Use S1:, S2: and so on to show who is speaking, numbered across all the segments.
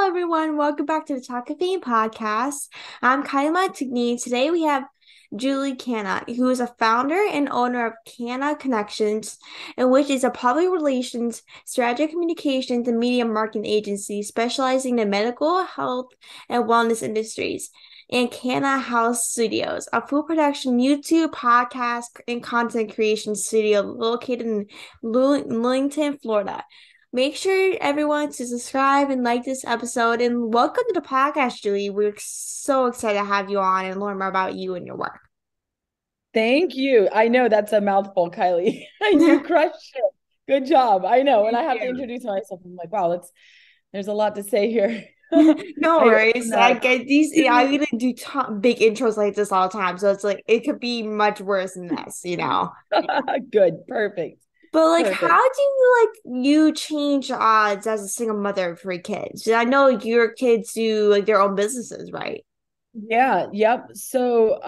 S1: Hello, everyone. Welcome back to the Talkoffamepod podcast. I'm Kylie. Today we have Julie Khanna, who is a founder and owner of Khanna Connections, and which is a public relations, strategic communications, and media marketing agency specializing in medical, health, and wellness industries. And Khanna House Studios, a food production, YouTube, podcast, and content creation studio located in Wellington, Florida. Make sure everyone to subscribe and like this episode. And welcome to the podcast, Julie. We're so excited to have you on and learn more about you and your work.
S2: Thank you. I know that's a mouthful, Kylie. You crushed it. Good job. I know. When
S1: Thank
S2: I have to
S1: you.
S2: introduce myself, I'm like, wow, there's a lot to say here.
S1: No
S2: I
S1: worries. I get these. I really do big intros like this all the time, so it's like it could be much worse than this.
S2: Good. Perfect.
S1: But like,
S2: Perfect.
S1: how do you change odds as a single mother of three kids? I know your kids do like their own businesses, right?
S2: Yeah, yep. So,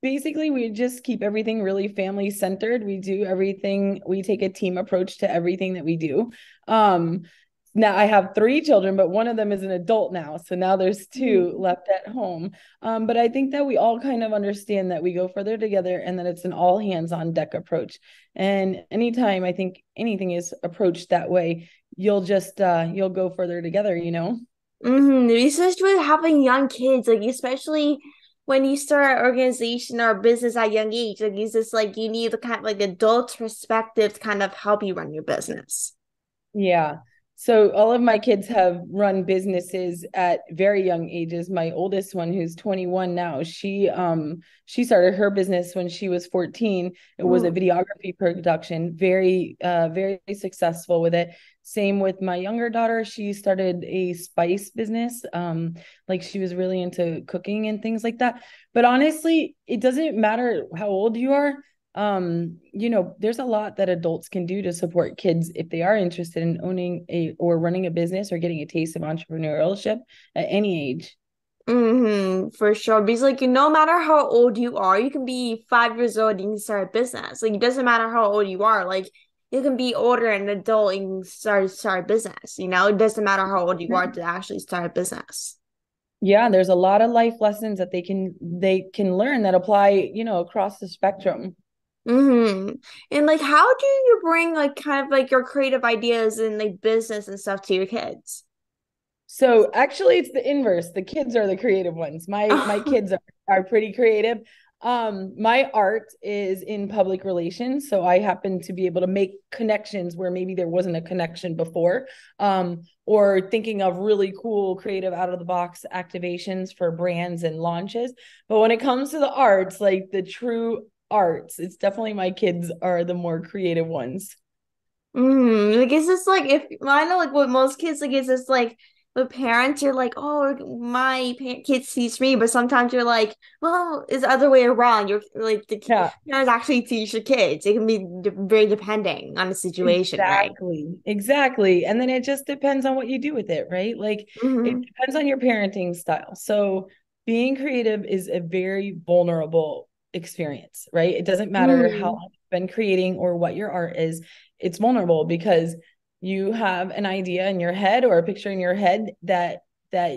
S2: basically we just keep everything really family centered. We do everything, we take a team approach to everything that we do. Um, Now I have three children, but one of them is an adult now. So now there's two
S1: Mhm.
S2: left at home. But I think that we all kind of understand that we go further together and that it's an all hands on deck approach. And anytime I think anything is approached that way, you'll go further together.
S1: Especially with having young kids, like especially when you start an organization or a business at a young age, like it's just like you need the kind of like adult perspective to kind of help you run your business.
S2: Yeah. So all of my kids have run businesses at very young ages. My oldest one, who's 21 now, she started her business when she was 14. It was a
S1: Mm.
S2: videography production, very successful with it. Same with my younger daughter. She started a spice business. Like she was really into cooking and things like that. But honestly, it doesn't matter how old you are. There's a lot that adults can do to support kids if they are interested in owning a or running a business or getting a taste of entrepreneurship at any age.
S1: For sure. Because like no matter how old you are, you can be 5 years old and you can start a business. Like it doesn't matter how old you are. Like you can be older and adult and you can start a business. It doesn't matter how old you are to actually start a business.
S2: Yeah, there's a lot of life lessons that they can learn that apply, across the spectrum.
S1: Mm-hmm. And like, how do you bring like kind of like your creative ideas and like business and stuff to your kids?
S2: So actually it's the inverse. The kids are the creative ones. My kids are pretty creative. My art is in public relations, so I happen to be able to make connections where maybe there wasn't a connection before. Or thinking of really cool creative out of the box activations for brands and launches. But when it comes to the arts, like the true arts, it's definitely my kids are the more creative ones.
S1: Like, it's just like if I know like what most kids like, it's just like the parents are like, oh, my kids teach me, but sometimes you're like, well, it's the other way around. You're like the
S2: Yeah.
S1: parents actually teach the kids. It can be very depending on the situation, right?
S2: Exactly. Exactly. And then it just depends on what you do with it, right? Like it
S1: Mm-hmm.
S2: depends on your parenting style. So being creative is a very vulnerable experience, right? It doesn't matter how
S1: Mm-hmm.
S2: long you've been creating or what your art is, it's vulnerable because you have an idea in your head or a picture in your head that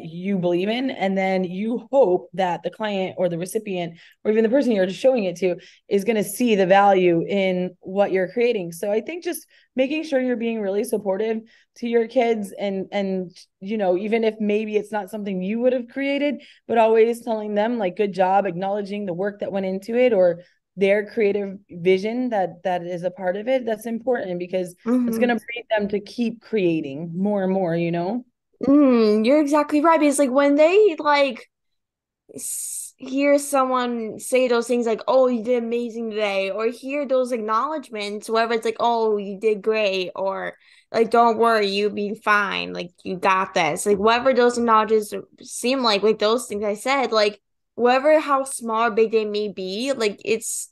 S2: you believe in, and then you hope that the client or the recipient or even the person you're showing it to is going to see the value in what you're creating. So I think just making sure you're being really supportive to your kids, and even if maybe it's not something you would have created, but always telling them like good job, acknowledging the work that went into it or their creative vision that is a part of it. That's important because it's going
S1: Mm-hmm.
S2: to breed them to keep creating more and more.
S1: You're exactly right. Because like when they like hear someone say those things like, "Oh, you did amazing today," or hear those acknowledgments, whether it's like, "Oh, you did great," or like, "Don't worry, you'll be fine," like, "You got this," like, whatever those acknowledgments seem like those things I said, like, whatever how small or big they may be, like, it's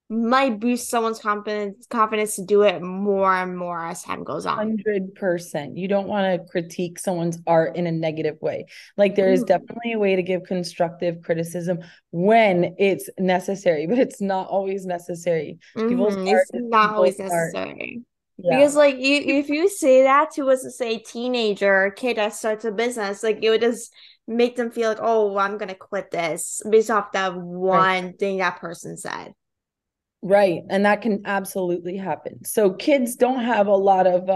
S1: might boost someone's confidence to do it more and more as time goes on.
S2: 100%. You don't want to critique someone's art in a negative way. Like there is
S1: Mhm.
S2: definitely a way to give constructive criticism when it's necessary, but it's not always necessary. People's art
S1: It's
S2: is
S1: not
S2: people's
S1: always
S2: art.
S1: necessary. Because
S2: Yeah.
S1: like if you say that to us, say teenager or kid that starts a business, like it would just make them feel like, oh, well, I'm gonna quit this based off that
S2: Right.
S1: one thing that person said.
S2: Right. And that can absolutely happen. So kids don't have a lot of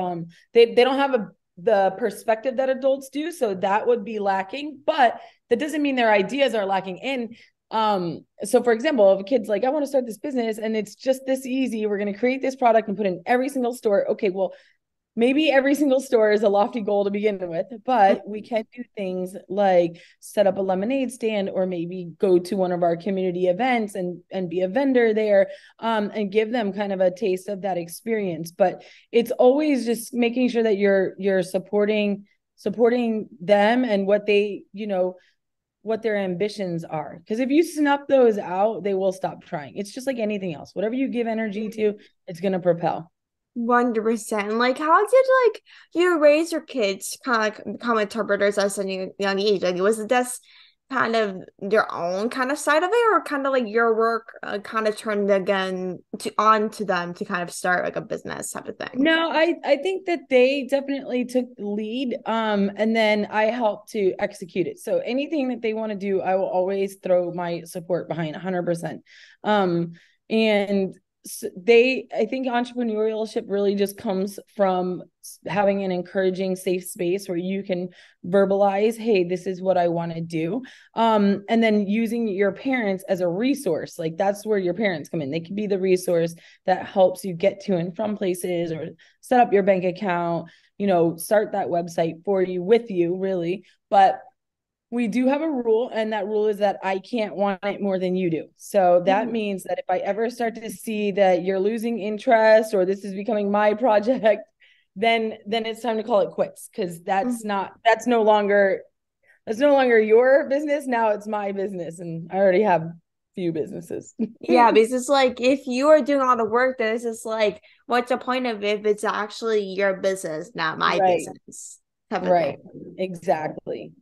S2: they don't have the perspective that adults do. So that would be lacking, but that doesn't mean their ideas are lacking. And so for example, if a kid's like, I want to start this business and it's just this easy, we're gonna create this product and put it in every single store. Okay, well, maybe every single store is a lofty goal to begin with, but we can do things like set up a lemonade stand or maybe go to one of our community events and be a vendor there, and give them kind of a taste of that experience. But it's always just making sure that you're supporting them and what they, what their ambitions are. Because if you snuff those out, they will stop trying. It's just like anything else. Whatever you give energy to, it's going to propel.
S1: 100%. Like, how did like you raise your kids to kind of like become interpreters at such a young age? Like, was it just kind of your own kind of side of it, or kind of like your work kind of turned again to onto them to kind of start like a business type of thing?
S2: No, I think that they definitely took the lead, and then I helped to execute it. So anything that they want to do, I will always throw my support behind 100%. And I think entrepreneurship really just comes from having an encouraging, safe space where you can verbalize, hey, this is what I want to do. And then using your parents as a resource, like that's where your parents come in. They can be the resource that helps you get to and from places or set up your bank account, start that website for you, with you, really. But we do have a rule, and that rule is that I can't want it more than you do. So that
S1: Mhm.
S2: means that if I ever start to see that you're losing interest or this is becoming my project, then it's time to call it quits, because that's no longer your business. Now it's my business, and I already have few businesses.
S1: Yeah, because it's like if you are doing all the work, then it's just like, what's the point of it if it's actually your business, not my
S2: Right,
S1: business type of thing.
S2: right, exactly.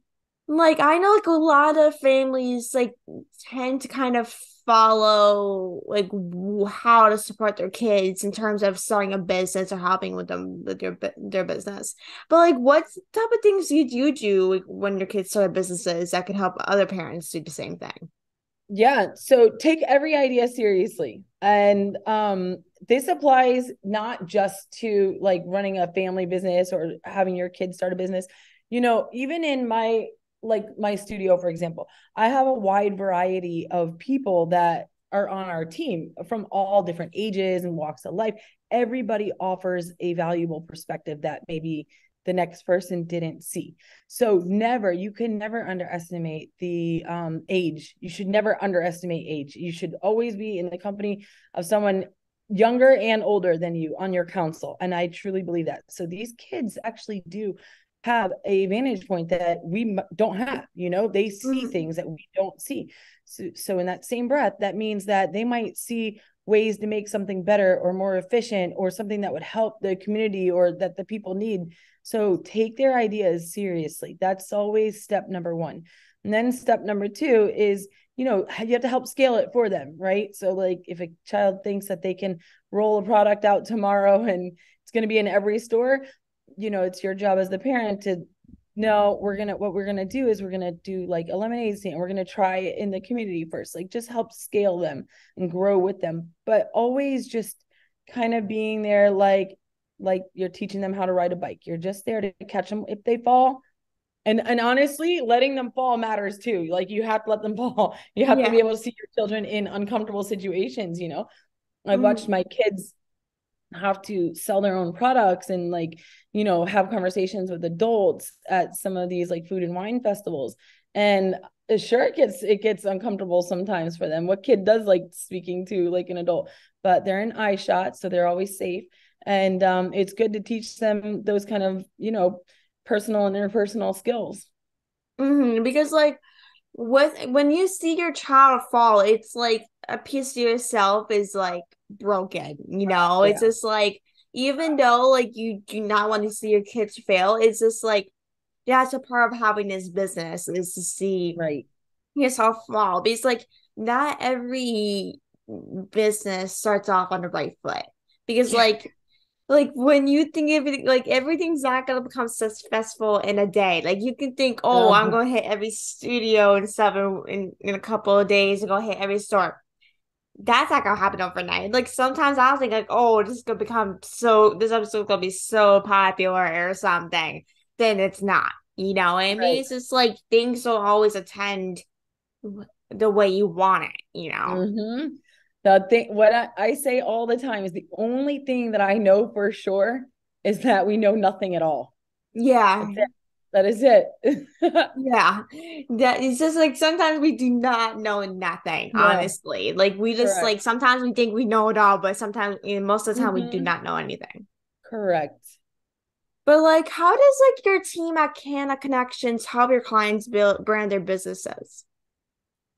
S1: Like I know like a lot of families like tend to kind of follow like how to support their kids in terms of starting a business or helping with them with their business. But like what type of things do you do like, when your kids start businesses that could help other parents do the same thing?
S2: Yeah. So take every idea seriously. And this applies not just to like running a family business or having your kids start a business. Even in my studio, for example, I have a wide variety of people that are on our team from all different ages and walks of life. Everybody offers a valuable perspective that maybe the next person didn't see. So you can never underestimate the age. You should never underestimate age. You should always be in the company of someone younger and older than you on your council. And I truly believe that. So these kids actually do have a vantage point that we don't have. They see
S1: Mhm.
S2: things that we don't see. So in that same breath, that means that they might see ways to make something better or more efficient or something that would help the community or that the people need. So take their ideas seriously. That's always step number one. And then step number two is, you have to help scale it for them, right? So like if a child thinks that they can roll a product out tomorrow and it's going to be in every store, it's your job as the parent to no, what we're gonna do is we're gonna do like a lemonade stand. We're gonna try it in the community first. Like just help scale them and grow with them. But always just kind of being there like you're teaching them how to ride a bike. You're just there to catch them if they fall. And honestly, letting them fall matters too. Like you have to let them fall. You have to
S1: Yeah.
S2: be able to see your children in uncomfortable situations. I've watched
S1: Mhm.
S2: my kids have to sell their own products and have conversations with adults at some of these like food and wine festivals. And sure, it gets uncomfortable sometimes for them. What kid does like speaking to like an adult? But they're in eye shot, so they're always safe. And it's good to teach them those kind of personal and interpersonal skills.
S1: Because like when you see your child fall, it's like a piece of yourself is like broken, It's
S2: Yeah.
S1: just like even though like you do not want to see your kids fail, it's just like that's a part of having this business is to see
S2: Right.
S1: yourself fall. Because like not every business starts off on the right foot. Because
S2: Yeah.
S1: like Like when you think of it, like everything's not gonna become successful in a day. Like you can think, oh, I'm
S2: No.
S1: gonna hit every studio and stuff in a couple of days and go hit every store. That's not gonna happen overnight. Like sometimes I was think like, oh, this episode's gonna be so popular or something. Then it's not. You know what I mean?
S2: Right.
S1: It's just like things don't always attend the way you want it, you know?
S2: Mm-hmm. The thing, what I say all the time is the only thing that I know for sure is that we know nothing at all.
S1: Yeah.
S2: That's it. That is it.
S1: Yeah. That it's just like sometimes we do not know nothing,
S2: No,
S1: honestly. Like we just
S2: correct.
S1: like sometimes we think we know it all, but sometimes most of the time we do
S2: Mm-hmm.
S1: not know anything.
S2: Correct.
S1: But like how does like your team at Khanna Connections help your clients build brand their businesses?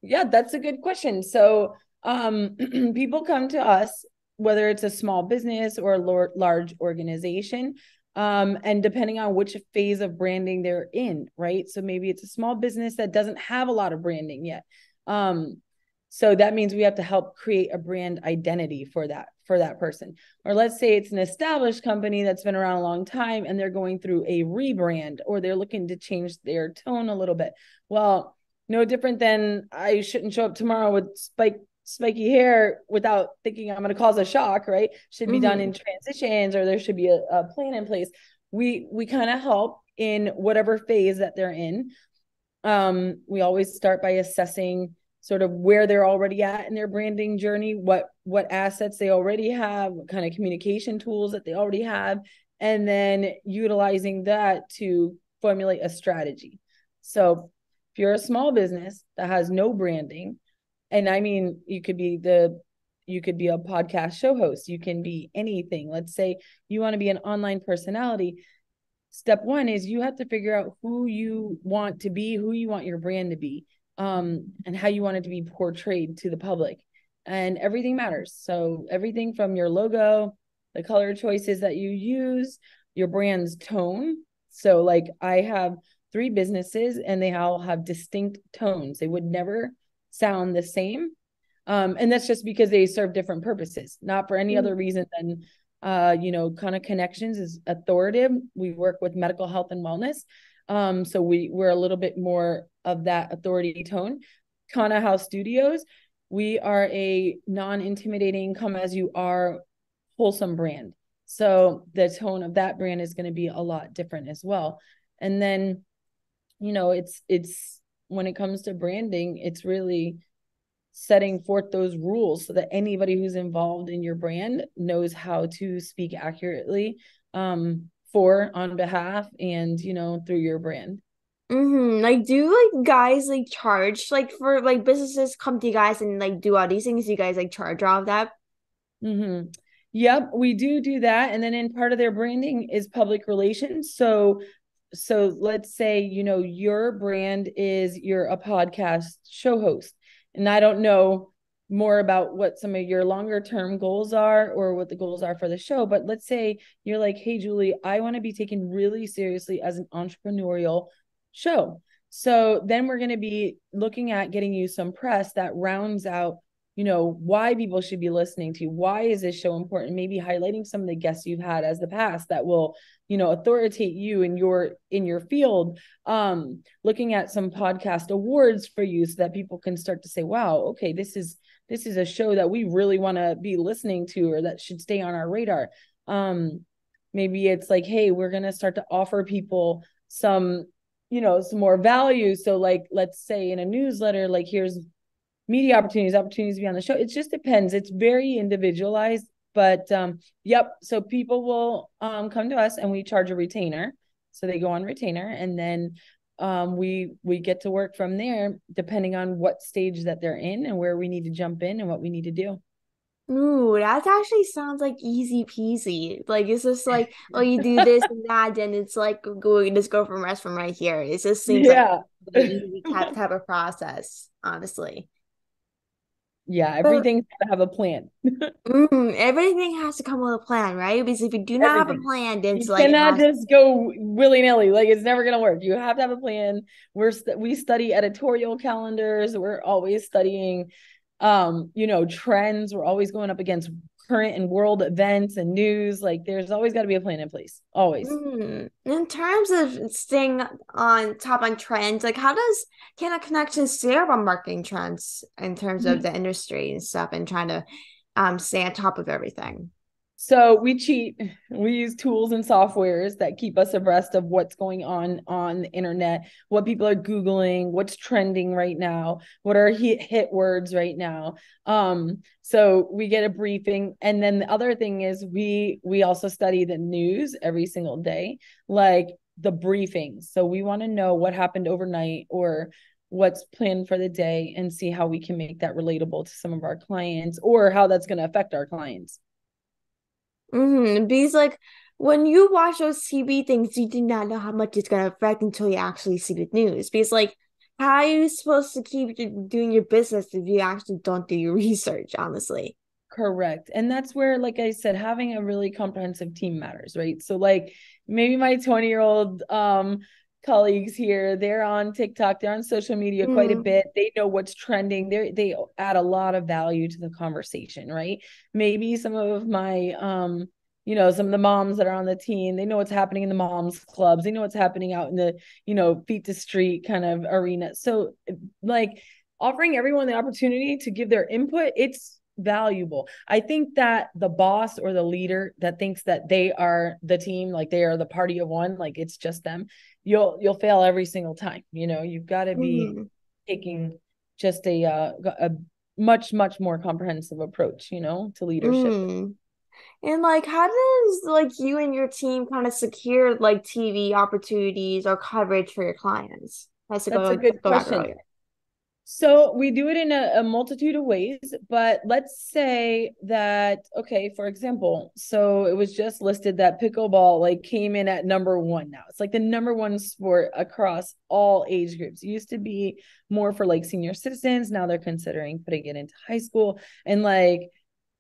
S2: Yeah, that's a good question. So, people come to us, whether it's a small business or a large organization, and depending on which phase of branding they're in, right? So maybe it's a small business that doesn't have a lot of branding yet. Um, so that means we have to help create a brand identity for that person. Or let's say it's an established company that's been around a long time and they're going through a rebrand or they're looking to change their tone a little bit. Well, no different than I shouldn't show up tomorrow with spiky hair without thinking I'm going to cause a shock, right? Should be done
S1: Mm-hmm.
S2: in transitions, or there should be a plan in place. We kind of help in whatever phase that they're in. We always start by assessing sort of where they're already at in their branding journey, what assets they already have, what kind of communication tools that they already have, and then utilizing that to formulate a strategy. So if you're a small business that has no branding, and I mean you could be a podcast show host, you can be anything. Let's say you want to be an online personality. Step one is you have to figure out who you want to be, who you want your brand to be, and how you want it to be portrayed to the public. And everything matters. So everything from your logo, the color choices that you use, your brand's tone. So like I have 3 businesses and they all have distinct tones. They would never sound the same. And that's just because they serve different purposes, not for any other reason than Khanna Connections is authoritative. We work with medical health and wellness. So we're a little bit more of that authority tone. Khanna House Studios, we are a non-intimidating, come as you are, wholesome brand. So the tone of that brand is going to be a lot different as well. And then, it's when it comes to branding, it's really setting forth those rules so that anybody who's involved in your brand knows how to speak accurately, for, on behalf, and through your brand.
S1: Mm-hmm. Like, do like guys like charge like for like businesses come to you guys and like do all these things? You guys like charge all of that?
S2: Mm-hmm. Yep, we do that, and then in part of their branding is public relations. So let's say your brand is you're a podcast show host, and I don't know more about what some of your longer term goals are or what the goals are for the show, but let's say you're like, hey Julie, I want to be taken really seriously as an entrepreneurial show. So then we're going to be looking at getting you some press that rounds out why people should be listening to you. Why is this show important? Maybe highlighting some of the guests you've had as the past that will authoritate you in your field. Looking at some podcast awards for you so that people can start to say, wow, okay, this is a show that we really want to be listening to, or that should stay on our radar. Maybe it's like, hey, we're going to start to offer people some more value. So like, let's say in a newsletter, like here's media opportunities to be on the show. It just depends. It's very individualized, but yep. So people will come to us and we charge a retainer. So they go on retainer, and then we get to work from there depending on what stage that they're in and where we need to jump in and what we need to do.
S1: Ooh, that actually sounds like easy peasy. Like it's just like, oh, you do this and that, and it's like we just go from rest from right here. It just seems like
S2: Yeah.
S1: really easy type of process, honestly.
S2: Yeah,
S1: But
S2: everything's gotta have a plan.
S1: everything has to come with a plan, right? Because if you do not have a
S2: Everything.
S1: plan, then it's
S2: You
S1: like it
S2: cannot
S1: has.
S2: just go willy-nilly. Like it's never gonna work. You have to have a plan. We study editorial calendars. We're always studying trends. We're always going up against current and world events and news. Like there's always got to be a plan in place. Always.
S1: In terms of staying on top on trends, like how does Khanna Connections stay up on marketing trends in terms of the industry and stuff and trying to stay on top of everything?
S2: So we cheat. We use tools and softwares that keep us abreast of what's going on the internet, what people are Googling, what's trending right now, what are hit words right now. So we get a briefing. And then the other thing is we also study the news every single day, like the briefings. So we want to know what happened overnight or what's planned for the day and see how we can make that relatable to some of our clients or how that's going to affect our clients.
S1: Because like when you watch those TV things, you do not know how much it's gonna affect until you actually see the news. Because like, how are you supposed to keep doing your business if you actually don't do your research, honestly?
S2: Correct. And that's where, like I said, having a really comprehensive team matters, right? So like maybe my 20-year-old colleagues here, they're on TikTok, they're on social media quite a
S1: Mm,
S2: bit. They know what's trending. They add a lot of value to the conversation, right? Maybe some of my some of the moms that are on the team, they know what's happening in the moms clubs. They know what's happening out in the, feet to street kind of arena. So like offering everyone the opportunity to give their input, it's valuable. I think that the boss or the leader that thinks that they are the team, like they are the party of one, like it's just them, you'll fail every single time. You've got to be
S1: mm,
S2: taking just a much more comprehensive approach, to leadership.
S1: mm. And like, how does like you and your team kind of secure like TV opportunities or coverage for your clients? Let's
S2: That's a
S1: go
S2: good
S1: go back
S2: question.
S1: earlier.
S2: So we do it in a multitude of ways, but let's say that, okay, for example, so it was just listed that pickleball like came in at number one now. It's like the number one sport across all age groups. It used to be more for like senior citizens. Now they're considering putting it into high school. And like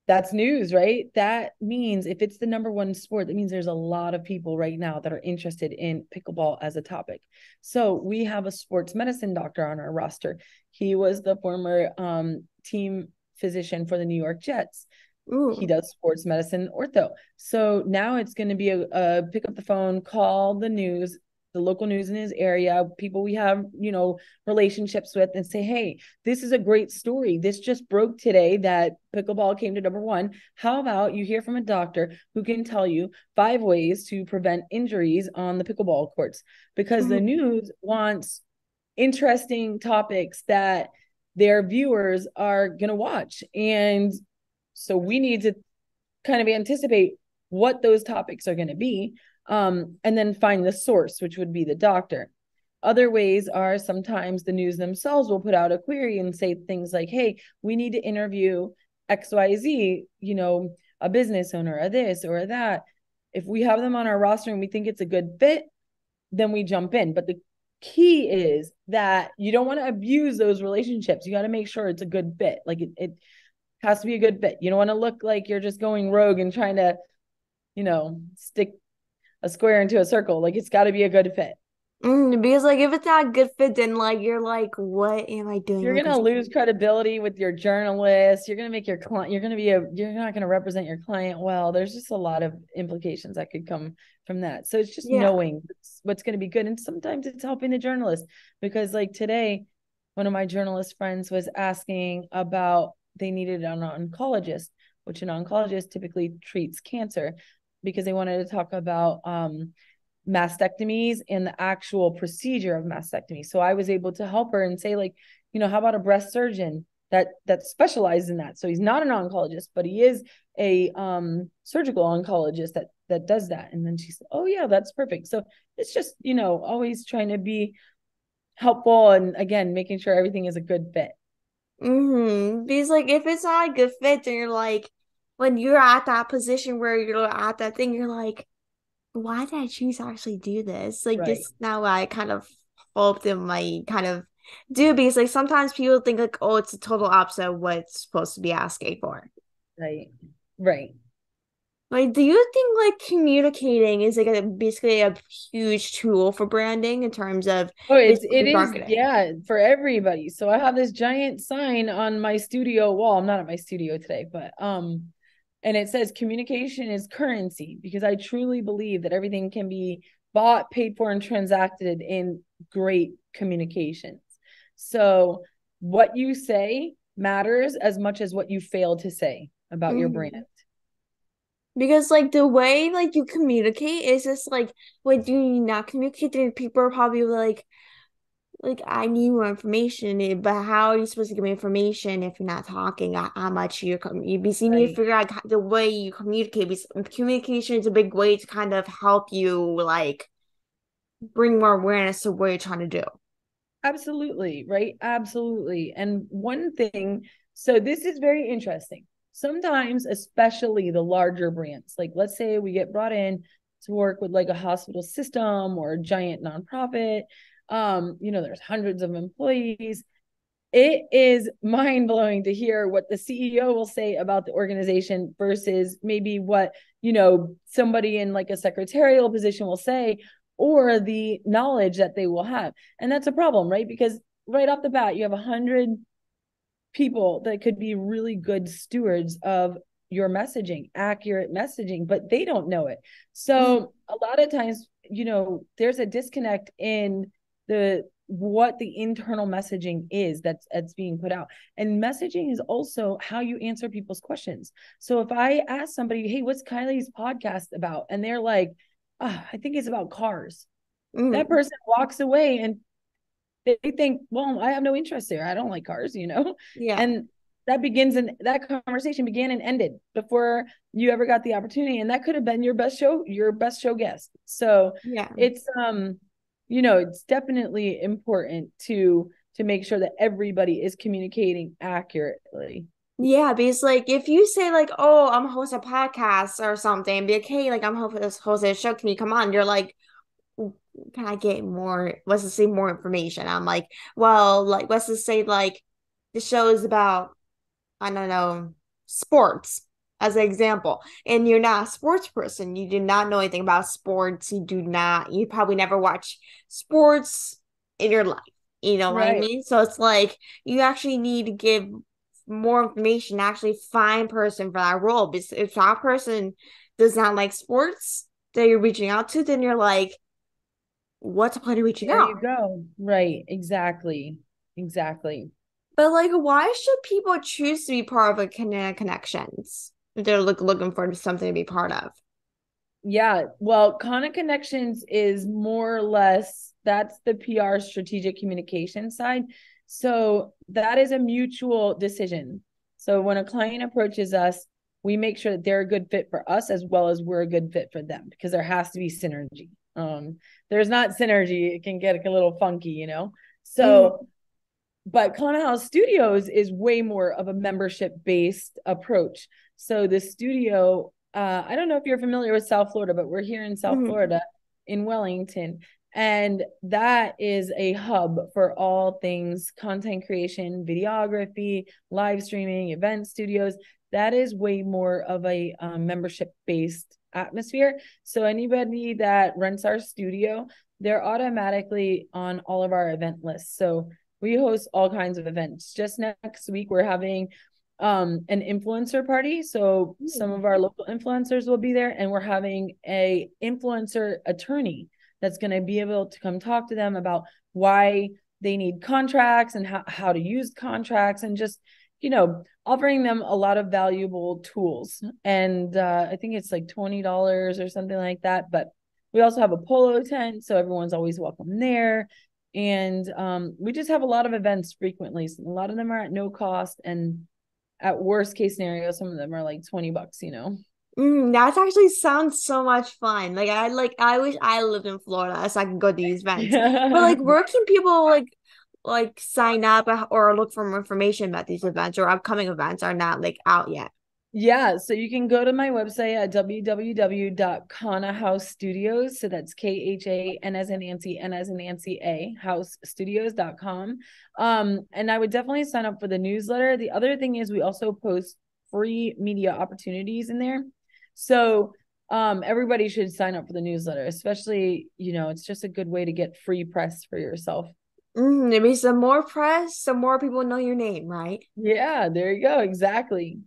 S2: that's news, right? That means if it's the number one sport, that means there's a lot of people right now that are interested in pickleball as a topic. So we have a sports medicine doctor on our roster. He was the former team physician for the New York Jets. He
S1: Ooh.
S2: does sports medicine ortho. So now it's going to be a pick up the phone, call the news, the local news in his area, people we have, relationships with, and say, hey, this is a great story. This just broke today that pickleball came to number one. How about you hear from a doctor who can tell you 5 ways to prevent injuries on the pickleball courts? Because the
S1: Mhm.
S2: news wants interesting topics that their viewers are going to watch. And so we need to kind of anticipate what those topics are going to be, and then find the source, which would be the doctor. Other ways are sometimes the news themselves will put out a query and say things like, hey, we need to interview XYZ, a business owner, or this or that. If we have them on our roster and we think it's a good fit, then we jump in. But the key is that you don't want to abuse those relationships. You got to make sure it's a good fit. Like it has to be a good fit. You don't want to look like you're just going rogue and trying to, stick a square into a circle. Like it's got to be a good fit.
S1: Because like if it's not a good fit, then like you're like, what am I doing
S2: You're
S1: with
S2: gonna
S1: this?
S2: lose credibility with your journalist. You're gonna make your client. You're not gonna represent your client well. There's just a lot of implications that could come from that. So it's just
S1: Yeah.
S2: knowing what's gonna be good, and sometimes it's helping the journalist because like today, one of my journalist friends was asking about they needed an oncologist, which an oncologist typically treats cancer, because they wanted to talk about mastectomies and the actual procedure of mastectomy. So I was able to help her and say, like, how about a breast surgeon that specializes in that? So he's not an oncologist, but he is a surgical oncologist that does that. And then she said, oh yeah, that's perfect. So it's just, always trying to be helpful and again making sure everything is a good fit.
S1: Because like if it's not a good fit, then you're like, when you're at that position where you're at that thing, you're like, why did I choose to actually do this? Like
S2: Right.
S1: this now I kind of hoped it might kind of do because like sometimes people think like, oh, it's a total opposite of what it's supposed to be asking for.
S2: Right. Right.
S1: Like, do you think like communicating is like basically a huge tool for branding in terms of
S2: Oh, it
S1: basically
S2: is,
S1: marketing?
S2: yeah, for everybody. So I have this giant sign on my studio wall. I'm not at my studio today, but And it says communication is currency, because I truly believe that everything can be bought, paid for, and transacted in great communications. So what you say matters as much as what you fail to say about your brand.
S1: Mhm. Because like the way like you communicate is just like when you not communicate, then people are probably like I need more information, but how are you supposed to give me information if you're not talking? How much you be you need to
S2: Right.
S1: figure out the way you communicate. Because communication is a big way to kind of help you like bring more awareness to what you're trying to do.
S2: Absolutely, right? Absolutely. And one thing, so this is very interesting. Sometimes, especially the larger brands, like let's say we get brought in to work with like a hospital system or a giant nonprofit, there's hundreds of employees. It is mind blowing to hear what the CEO will say about the organization versus maybe what, somebody in like a secretarial position will say, or the knowledge that they will have. And that's a problem, right? Because right off the bat, you have 100 people that could be really good stewards of your messaging, accurate messaging, but they don't know it.
S1: Mm,
S2: So a lot of times, there's a disconnect in the what the internal messaging is that's being put out. And messaging is also how you answer people's questions. So if I ask somebody, hey, what's Kylie's podcast about? And they're like, I think it's about cars. That
S1: mm,
S2: person walks away and they think, well, I have no interest there. I don't like cars.
S1: yeah,
S2: And that conversation began and ended before you ever got the opportunity. And that could have been your best show guest. So
S1: yeah.
S2: it's definitely important to make sure that everybody is communicating accurately.
S1: Yeah, because like if you say like, "Oh, I'm host a podcast or something," be like, "Hey, like I'm host a show. Can you come on?" You're like, "Can I get more? Let's just say more information." I'm like, "Well, like let's just say like the show is about I don't know sports as an example, and you're not a sports person. You do not know anything about sports. You probably never watch sports in your life. You know what I
S2: Right.
S1: mean? So it's like you actually need to give more information, to actually find person for that role. Because if that person does not like sports that you're reaching out to, then you're like, what's the point of reaching
S2: There you
S1: out?
S2: go. Right. Exactly. Exactly.
S1: But like, why should people choose to be part of a Connections if they're looking for something to be part of?
S2: Yeah, well, Khanna Connections is more or less that's the PR strategic communication side. So that is a mutual decision. So when a client approaches us, we make sure that they're a good fit for us as well as we're a good fit for them, because there has to be synergy. There's not synergy, it can get a little funky.
S1: Mm,
S2: So but Khanna House Studios is way more of a membership based approach. So the studio, I don't know if you're familiar with South Florida, but we're here in South
S1: mm,
S2: Florida in Wellington. And that is a hub for all things content creation, videography, live streaming, event studios. That is way more of a membership based atmosphere. So anybody that rents our studio, they're automatically on all of our event lists. So we host all kinds of events. Just next week, we're having an influencer party. So some
S1: mm.
S2: of our local influencers will be there, and we're having a influencer attorney that's going to be able to come talk to them about why they need contracts and how to use contracts, and just offering them a lot of valuable tools. And I think it's like $20 or something like that. But we also have a polo tent, so everyone's always welcome there. And we just have a lot of events frequently. So a lot of them are at no cost, and at worst case scenario, some of them are like $20.
S1: That actually sounds so much fun. I wish I lived in Florida so I could go to these events. But
S2: Yeah.
S1: like where can people like sign up or look for more information about these events or upcoming events are not like out yet?
S2: Yeah, so you can go to my website at www.khannahouse studios. So that's KHAN as in Nancy, N as in Nancy A, housestudios.com. And I would definitely sign up for the newsletter. The other thing is we also post free media opportunities in there. So everybody should sign up for the newsletter, especially, it's just a good way to get free press for yourself.
S1: It means the more press, the more people know your name, right?
S2: Yeah, there you go. Exactly.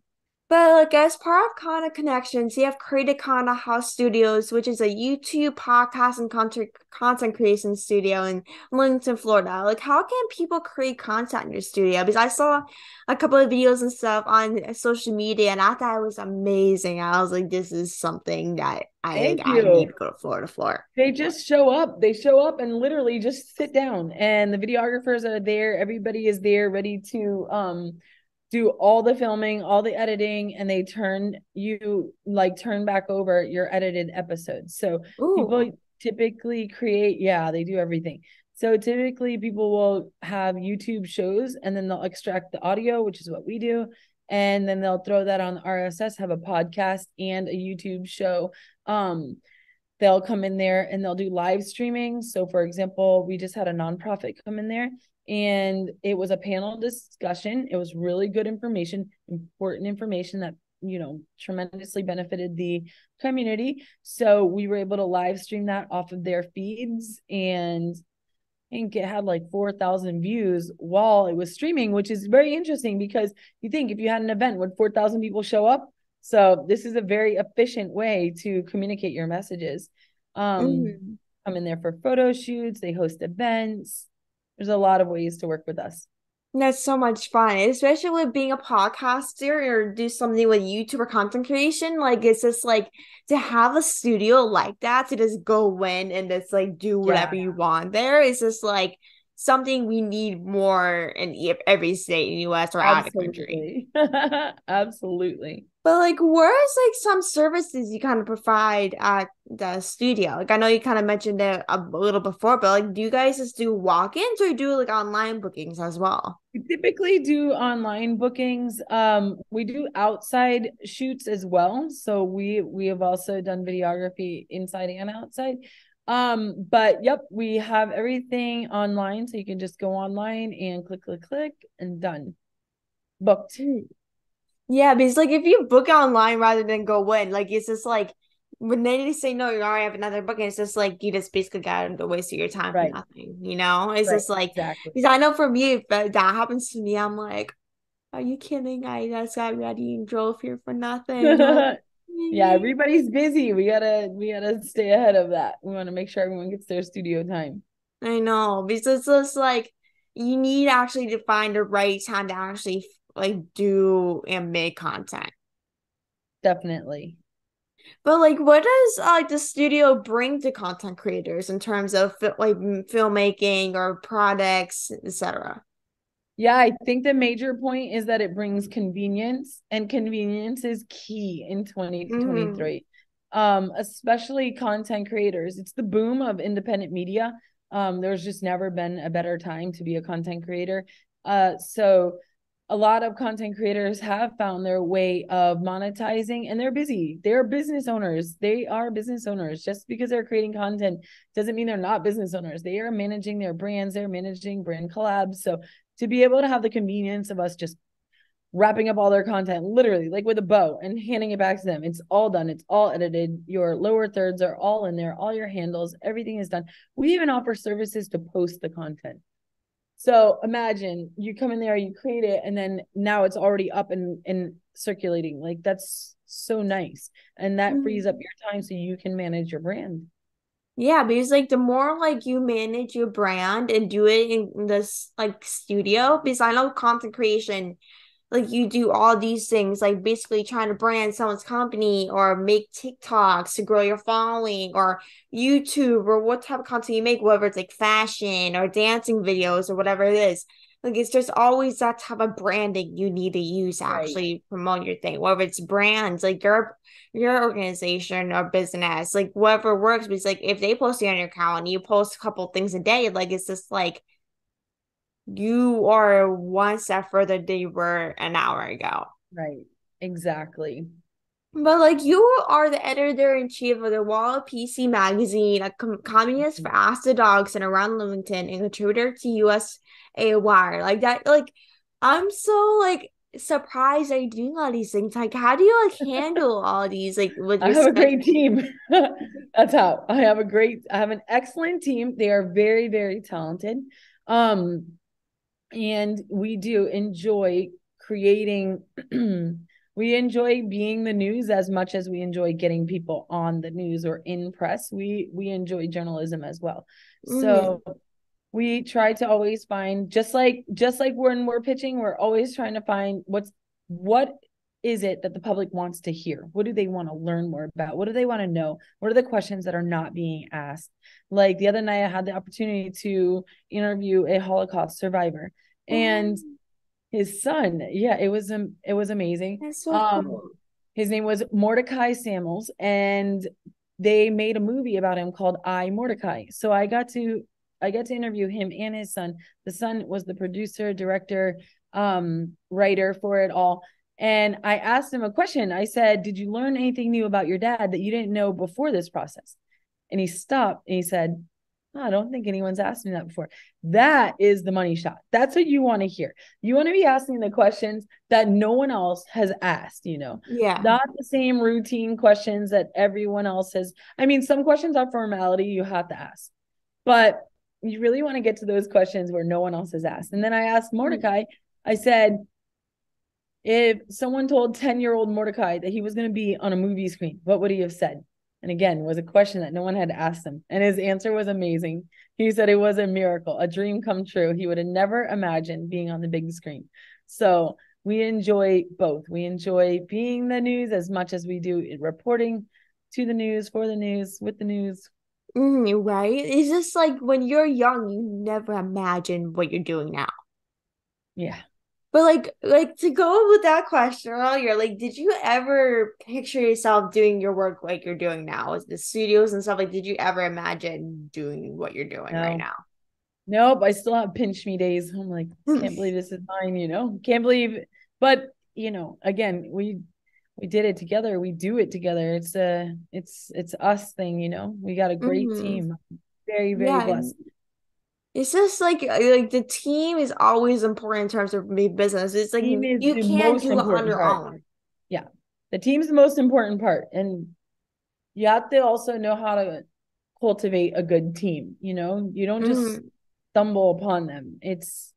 S1: But like as part of Khanna Connections, you have created Khanna House Studios, which is a YouTube podcast and content creation studio in Wellington, Florida. Like, how can people create content in your studio? Because I saw a couple of videos and stuff on social media, and I thought it was amazing. I was like, this is something that
S2: Thank
S1: I need to
S2: you.
S1: go to Florida for.
S2: They just show up. They show up and literally just sit down, and the videographers are there. Everybody is there ready to do all the filming, all the editing, and they turn back over your edited episodes. So
S1: Ooh.
S2: people typically create, yeah, they do everything. So typically people will have YouTube shows and then they'll extract the audio, which is what we do. And then they'll throw that on RSS, have a podcast and a YouTube show. They'll come in there and they'll do live streaming. So, for example, we just had a nonprofit come in there and it was a panel discussion. It was really good information, important information that, tremendously benefited the community. So we were able to live stream that off of their feeds, and I think it had like 4,000 views while it was streaming, which is very interesting because you think if you had an event, would 4,000 people show up? So this is a very efficient way to communicate your messages.
S1: Mhm.
S2: Come in there for photo shoots. They host events. There's a lot of ways to work with us.
S1: That's so much fun, especially with being a podcaster or do something with YouTube or content creation. Like, it's just like to have a studio like that to just go in and just like do whatever
S2: Yeah,
S1: you want there is just like something we need more in every state in the US or out of the country.
S2: absolutely. Absolutely.
S1: But like, where's like some services you kind of provide at the studio? Like, I know you kind of mentioned it a little before, but like, do you guys just do walk-ins or do like online bookings as well?
S2: We typically do online bookings. We do outside shoots as well. So we have also done videography inside and outside. But yep, we have everything online. So you can just go online and click and done. Booked.
S1: Yeah, because like if you book online rather than go in, like it's just like when they say no, you already have another booking, it's just like you just basically got to waste your time for
S2: Right.
S1: nothing, you know? It's
S2: Right.
S1: just like
S2: Exactly.
S1: because I know for me, if that happens to me, I'm like, are you kidding? I just got ready and drove here for nothing. Like,
S2: Yeah,
S1: really?
S2: everybody's busy. We gotta stay ahead of that. We want to make sure everyone gets their studio time.
S1: I know because it's just like you need actually to find the right time to actually like do and make content.
S2: Definitely.
S1: But like, what does like the studio bring to content creators in terms of filmmaking or products, etc.?
S2: Yeah, I think the major point is that it brings convenience, and convenience is key in
S1: Mm-hmm.
S2: 2023. Especially content creators. It's the boom of independent media. There's just never been a better time to be a content creator. So a lot of content creators have found their way of monetizing, and they're busy. They're business owners. They are business owners. Just because they're creating content doesn't mean they're not business owners. They are managing their brands, they're managing brand collabs. So to be able to have the convenience of us just wrapping up all their content literally like with a bow and handing it back to them. It's all done. It's all edited. Your lower thirds are all in there. All your handles, everything is done. We even offer services to post the content. So imagine you come in there, you create it, and then now it's already up and circulating. Like that's so nice. And that frees up
S1: Mhm.
S2: your time so you can manage your brand.
S1: Yeah, because like the more like you manage your brand and do it in this like studio, because I know content creation like you do all these things, like basically trying to brand someone's company or make TikToks to grow your following or YouTube or what type of content you make, whether it's like fashion or dancing videos or whatever it is. Like it's just always that type of branding you need to use to
S2: Right.
S1: actually promote your thing, whether it's brands, like your organization or business, like whatever works. Because like if they post you on your account and you post a couple things a day, like it's just like you are one step further than you were an hour ago.
S2: Right. Exactly.
S1: But like you are the editor in chief of the Wall PC magazine, a communist for Ask the Dogs and around Wellington, and contributor to USA Wire. Like that, like I'm so like surprised that you're doing all these things. Like, how do you like handle all these like with
S2: I
S1: your
S2: have a
S1: schedule?
S2: great team. That's how I have an excellent team. They are very, very talented. Um, and we do enjoy creating we enjoy being the news as much as we enjoy getting people on the news or in press. We enjoy journalism as well.
S1: Mm-hmm.
S2: So we try to always find, just like when we're pitching, we're always trying to find what is it that the public wants to hear? What do they want to learn more about? What do they want to know? What are the questions that are not being asked? Like the other night I had the opportunity to interview a Holocaust survivor, and
S1: Oh,
S2: his son, yeah, it was amazing.
S1: that's so
S2: um
S1: cool.
S2: his name was Mordecai Samuels, and they made a movie about him called I, Mordecai. So I got to interview him and his son. The son was the producer, director, writer for it all. And I asked him a question. I said, "Did you learn anything new about your dad that you didn't know before this process?" And he stopped and he said, "Oh, I don't think anyone's asked me that before." That is the money shot. That's what you want to hear. You want to be asking the questions that no one else has asked,
S1: Yeah.
S2: not the same routine questions that everyone else has. I mean, some questions are formality, you have to ask, but you really want to get to those questions where no one else has asked. And then I asked
S1: Mm.
S2: Mordecai, I said, if someone told 10-year-old Mordecai that he was going to be on a movie screen, what would he have said? And again, it was a question that no one had asked him. And his answer was amazing. He said it was a miracle, a dream come true. He would have never imagined being on the big screen. So we enjoy both. We enjoy being the news as much as we do reporting to the news, for the news, with the news.
S1: Right? It's just like when you're young, you never imagine what you're doing now.
S2: Yeah.
S1: But like to go with that question earlier, like, did you ever picture yourself doing your work like you're doing now with the studios and stuff? Like, did you ever imagine doing what you're doing right
S2: No,
S1: now?
S2: nope, I still have pinch me days. I'm like, can't believe this is mine. Can't believe it. But, again, we did it together. We do it together. It's us thing. We got a great
S1: Hmm.
S2: team. Very, very
S1: Yeah,
S2: blessed.
S1: and it's just like the team is always important in terms of big business. It's like
S2: Team is
S1: you
S2: the
S1: can't
S2: most
S1: do it on
S2: important
S1: your
S2: part.
S1: own.
S2: Yeah. The team's the most important part. And you have to also know how to cultivate a good team. You don't just
S1: Hmm.
S2: stumble upon them. There's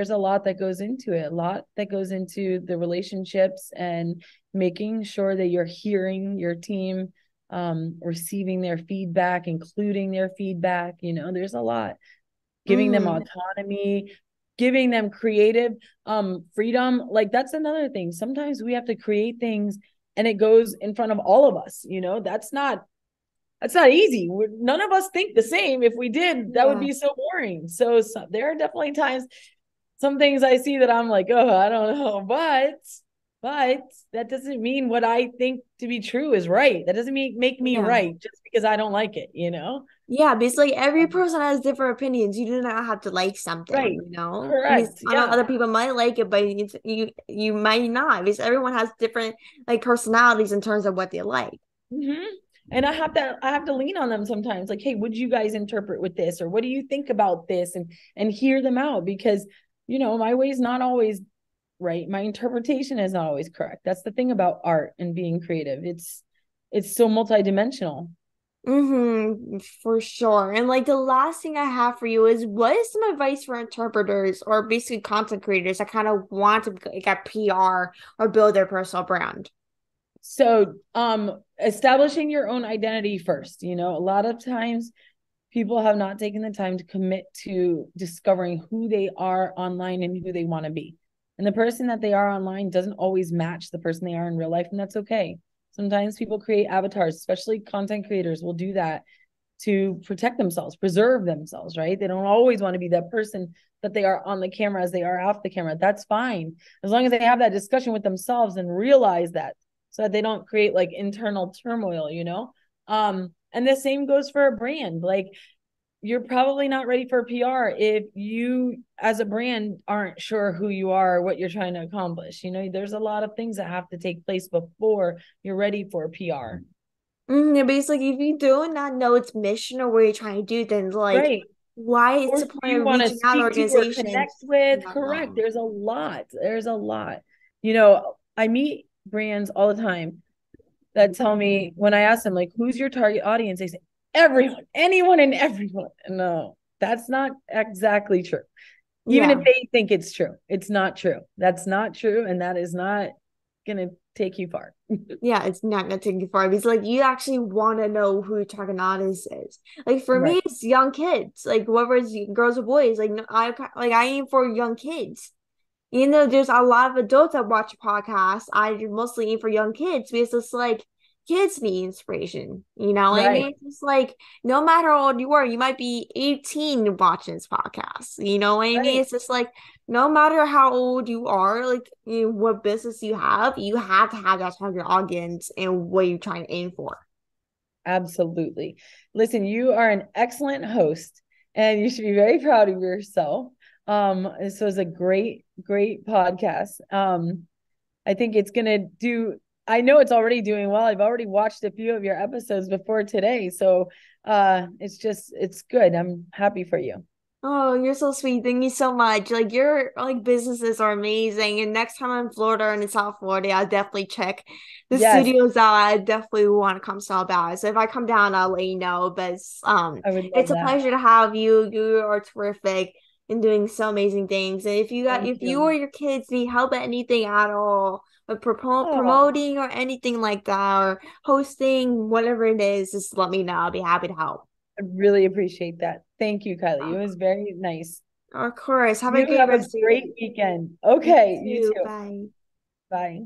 S2: a lot that goes into it, a lot that goes into the relationships and making sure that you're hearing your team, receiving their feedback, including their feedback. There's a lot. Giving them
S1: Hmm.
S2: autonomy, giving them creative freedom. Like that's another thing. Sometimes we have to create things and it goes in front of all of us. That's not easy. None of us think the same. If we did, that would
S1: Yeah.
S2: be so boring. So there are definitely times, some things I see that I'm like, oh, I don't know, but that doesn't mean what I think to be true is right. That doesn't make me
S1: Yeah.
S2: right just because I don't like it.
S1: Yeah, because like every person has different opinions. You do not have to like something,
S2: Right.
S1: you know? Because
S2: Correct.
S1: I know
S2: Yeah.
S1: other people might like it, but you might not because everyone has different like personalities in terms of what they like.
S2: Mm-hmm. And I have to lean on them sometimes, like, hey, what do you guys interpret with this, or what do you think about this, and hear them out, because my way is not always right. My interpretation is not always correct. That's the thing about art and being creative. It's so multidimensional.
S1: For sure. And like the last thing I have for you is what is some advice for interpreters or basically content creators that kind of want to get PR or build their personal brand?
S2: So, establishing your own identity first. A lot of times people have not taken the time to commit to discovering who they are online and who they want to be. And the person that they are online doesn't always match the person they are in real life, and that's okay. Sometimes people create avatars, especially content creators will do that to protect themselves, preserve themselves, right? They don't always want to be that person that they are on the camera as they are off the camera. That's fine. As long as they have that discussion with themselves and realize that, so that they don't create like internal turmoil. And the same goes for a brand. Like, you're probably not ready for PR if you as a brand aren't sure who you are or what you're trying to accomplish. There's a lot of things that have to take place before you're ready for PR.
S1: Yeah, basically, if you do not know its mission or what you're trying to do, then like,
S2: Right.
S1: why is
S2: Or
S1: the
S2: who
S1: point
S2: you
S1: of
S2: want to
S1: reaching out to
S2: speak to or connect
S1: organizations if you
S2: with.
S1: don't
S2: Correct.
S1: know?
S2: There's a lot. I meet brands all the time that tell me, when I ask them, like, who's your target audience? They say, everyone, anyone and everyone. No, that's not exactly true. Even if
S1: Yeah.
S2: they think it's true, it's not true. That's not true. And that is not going to take you far.
S1: Yeah, it's not gonna take you far because like you actually want to know who your target audience is. Like for
S2: Right.
S1: me, it's young kids. Like whether it's girls or boys. Like I aim for young kids. You know, there's a lot of adults that watch podcasts. I mostly aim for young kids because it's like kids need inspiration. You know what I
S2: Right.
S1: mean? It's just like no matter how old you are, you might be 18 watching this podcast. You know what I mean?
S2: Right.
S1: It's just like no matter how old you are, like what business you have to have that target audience and what you're trying to aim for.
S2: Absolutely. Listen, you are an excellent host and you should be very proud of yourself. This was a great podcast. I think it's gonna do. I know it's already doing well. I've already watched a few of your episodes before today, so it's good. I'm happy for you.
S1: Oh, you're so sweet. Thank you so much. Like your like businesses are amazing. And next time I'm in Florida and in South Florida, I'll definitely check the
S2: Yes,
S1: studios out. I definitely want to come stop by. So if I come down, I'll let you know. But
S2: I would
S1: it's
S2: love
S1: a
S2: that.
S1: pleasure to have you. You are terrific and doing so amazing things. And
S2: Thank
S1: if you or
S2: you.
S1: your kids need help at anything at all, with
S2: Oh,
S1: promoting or anything like that, or hosting, whatever it is, just let me know. I'll be happy to help.
S2: I really appreciate that. Thank you, Kylie. It was very nice.
S1: Of course. Have a
S2: You
S1: great
S2: have a
S1: rest of your
S2: great
S1: day.
S2: weekend.
S1: You
S2: Okay, you
S1: too.
S2: too.
S1: Bye.
S2: Bye.